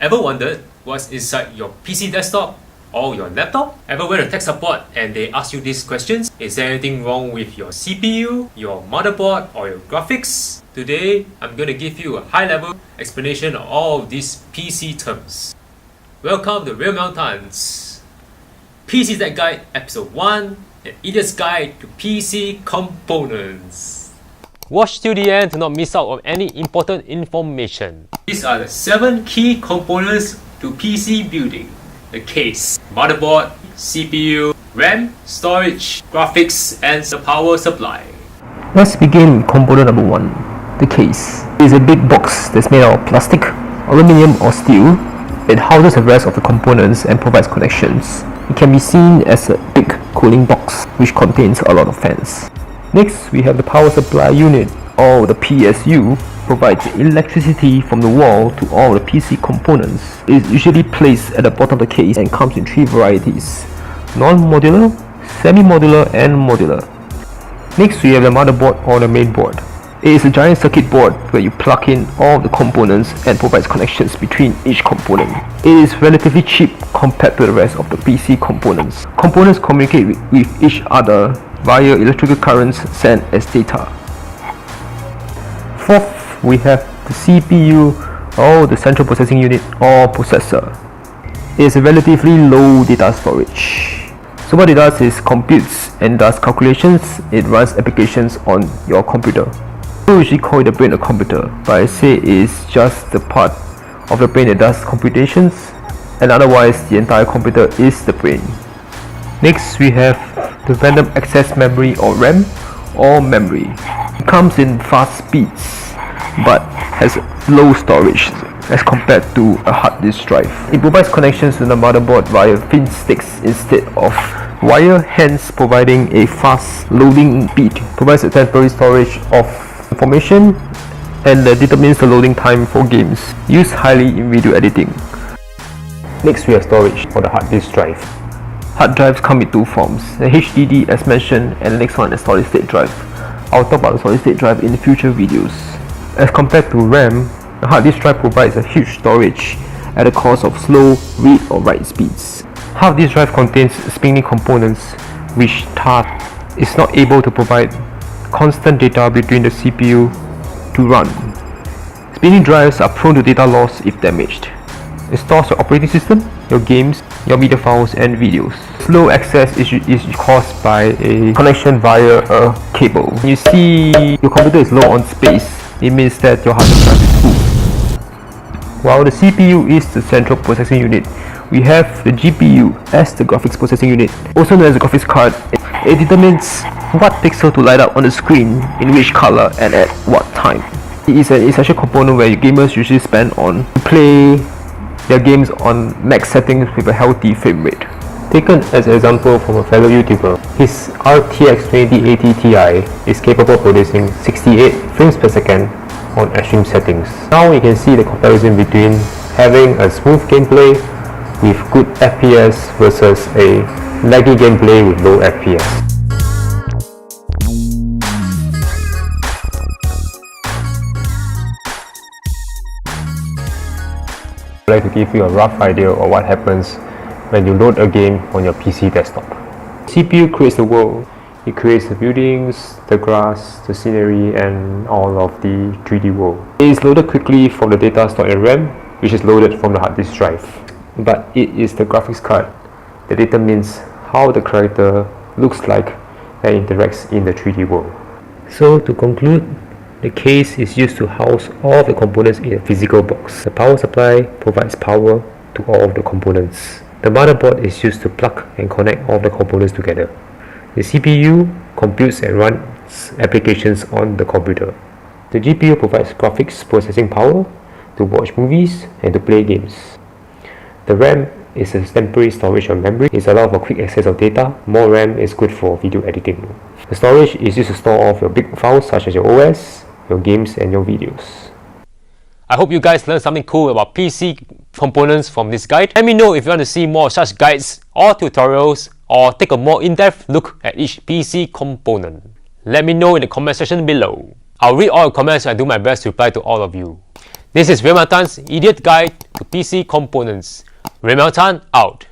Ever wondered what's inside your PC desktop or your laptop? Ever went to tech support and they ask you these questions? Is there anything wrong with your CPU, your motherboard, or your graphics? Today, I'm going to give you a high-level explanation of all of these PC terms. Welcome to RealMelTan's PC Tech Guide Episode 1, an idiot's guide to PC components. Watch till the end to not miss out on any important information. These are the 7 key components to PC building: the case, motherboard, CPU, RAM, storage, graphics, and the power supply. Let's begin with component number 1, the case. It is a big box that's made out of plastic, aluminium or steel. It houses the rest of the components and provides connections. It can be seen as a big cooling box which contains a lot of fans. Next, we have the power supply unit, or the PSU, provides electricity from the wall to all the PC components. It is usually placed at the bottom of the case and comes in 3 varieties: non-modular, semi-modular, and modular. Next, we have the motherboard or the main board. It is a giant circuit board where you plug in all the components and provides connections between each component. It is relatively cheap compared to the rest of the PC components. Components communicate with each other via electrical currents sent as data. Fourth, we have the CPU, or the central processing unit or processor. It is a relatively low data storage. So what it does is computes and does calculations. It runs applications on your computer. We usually call it the brain of the computer, but I say it is just the part of the brain that does computations, and otherwise the entire computer is the brain. Next, we have the random access memory, or RAM, or memory. It comes in fast speeds but has low storage as compared to a hard disk drive. It provides connections to the motherboard via thin sticks instead of wire, hence providing a fast loading speed. Provides a temporary storage of information and determines the loading time for games. Used highly in video editing. Next, we have storage for the hard disk drive. Hard drives come in 2 forms, the HDD as mentioned, and the next one is solid state drive. I'll talk about the solid state drive in future videos. As compared to RAM, the hard disk drive provides a huge storage at the cost of slow read or write speeds. Hard disk drive contains spinning components which thus is not able to provide constant data between the CPU to run. Spinning drives are prone to data loss if damaged. It stores your operating system, your games, your media files, and videos. Slow access is caused by a connection via a cable. When you see your computer is low on space, it means that your hard disk drive is full. While the CPU is the central processing unit, we have the GPU as the graphics processing unit, also known as the graphics card. It determines what pixel to light up on the screen, in which color, and at what time. It is an essential component where gamers usually spend on to play their games on max settings with a healthy frame rate. Taken as an example from a fellow YouTuber, his RTX 2080 Ti is capable of producing 68 frames per second on extreme settings. Now you can see the comparison between having a smooth gameplay with good FPS versus a laggy gameplay with low FPS. I'd like to give you a rough idea of what happens when you load a game on your PC desktop. CPU creates the world. It creates the buildings, the grass, the scenery, and all of the 3D world. It is loaded quickly from the data stored in RAM, which is loaded from the hard disk drive. But it is the graphics card that determines how the character looks like and interacts in the 3D world. So to conclude, the case is used to house all of the components in a physical box. The power supply provides power to all of the components. The motherboard is used to plug and connect all the components together. The CPU computes and runs applications on the computer. The GPU provides graphics processing power to watch movies and to play games. The RAM is a temporary storage of memory. It allows for quick access of data. More RAM is good for video editing. The storage is used to store all of your big files such as your OS, your games, and your videos. I hope you guys learned something cool about PC components from this guide. Let me know if you want to see more such guides or tutorials, or take a more in-depth look at each PC component. Let me know in the comment section below. I'll read all the comments and do my best to reply to all of you. This is RealMelTan's Idiot Guide to PC Components. RealMelTan out.